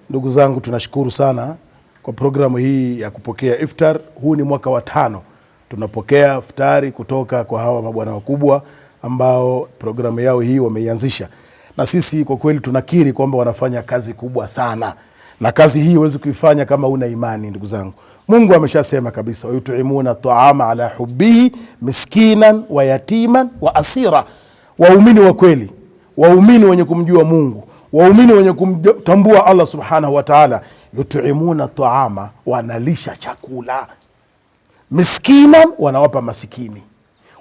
Ndugu zangu, tunashukuru sana kwa programu hii ya kupokea iftar. Huu ni mwaka wa 5 tunapokea iftari kutoka kwa hawa mabwana wakubwa ambao programu yao hii wameianzisha, na sisi kwa kweli tunakiri kwamba wanafanya kazi kubwa sana, na kazi hii huwezi kuifanya kama una imani. Ndugu zangu, Mungu ameshasema kabisa, yutuimuna ta'ama ala hubbihi miskinan wa yatiman wa asira. Waumini wa kweli, waumini wenye kumjua Mungu, waumini wenye kumtambua Allah subhanahu wa ta'ala, yutuimuna ta'ama, wanalisha chakula, miskinan, wanawapa masikini,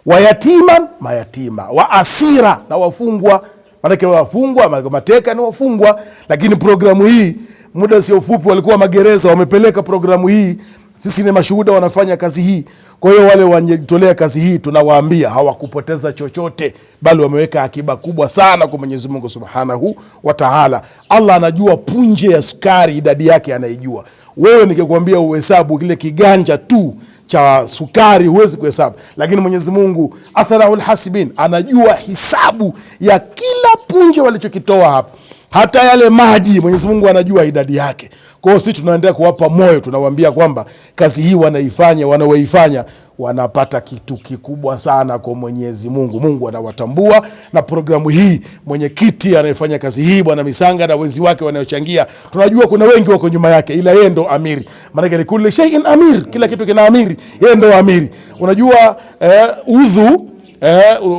wa yatiman, mayatima, wa asira, na wafungwa. Manake wafungwa, mateka ni wafungwa. Lakini programu hii muda sio fupi walikuwa magereza, wamepeleka programu hii. Sisi ni mashuhuda, wanafanya kazi hii. Kwa hiyo wale wanajitolea kazi hii, tunawaambia hawakupoteza chochote, bali wameweka akiba kubwa sana kwa Mwenyezi Mungu Subhanahu wa Ta'ala. Allah anajua punje ya sukari, idadi yake anaijua. Wewe nikikwambia uhesabu kile kiganja tu cha sukari huwezi kuhesabu, lakini Mwenyezi Mungu asraul hasibin anajua hisabu ya kila punje walichokitoa hapa. Hata yale maji Mwenyezi Mungu anajua idadi yake. Kwa hiyo sisi tunaendelea kuwapa moyo, tunawaambia kwamba kazi hii wanaoifanya wanapata kitu kikubwa sana kwa Mwenyezi Mungu. Mungu anawatambua, na programu hii mwenyekiti anayefanya kazi hii Bwana Misanga na wenzi wake wanaochangia, tunajua kuna wengi wako nyuma yake, ila yeye ndo amiri. Maana kulli shay'in amir, kila kitu kina amiri, yeye ndo amiri. Unajua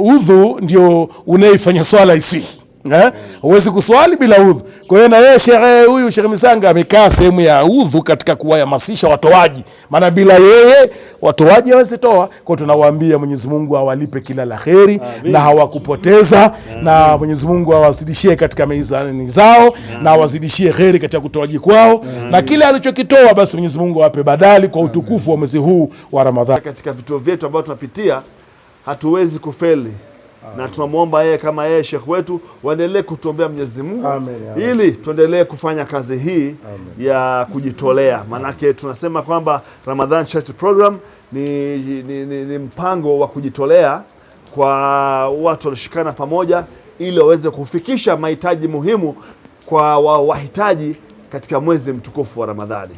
udhu ndio unaifanya swala isihi. Huwezi kuswali bila udhu. Kwa hiyo na yeye huyu Sheikh Misanga amekaa sehemu ya udhu katika kuwahamasisha watoaji, maana bila yeye watoaji hawezi toa. Kwa tunawaambia Mwenyezi Mungu awalipe kila la kheri na hawakupoteza, na Mwenyezi Mungu awazidishie katika mizani zao na awazidishie kheri katika kutoaji kwao, na kile alichokitoa basi Mwenyezi Mungu awape badali kwa utukufu wa mwezi huu wa Ramadhani. Katika vituo vyetu ambavyo tunapitia hatuwezi kufeli. Na tunamuomba yeye kama yeye Sheikh wetu waendelee kutuombea Mwenyezi Mungu. Amen. Ili tuendelee kufanya kazi hii. Amen. Ya kujitolea. Manake tunasema kwamba Ramadan Charity Program ni mpango wa kujitolea kwa watu walioshikana pamoja ili waweze kufikisha mahitaji muhimu kwa wahitaji katika mwezi mtukufu wa Ramadhani.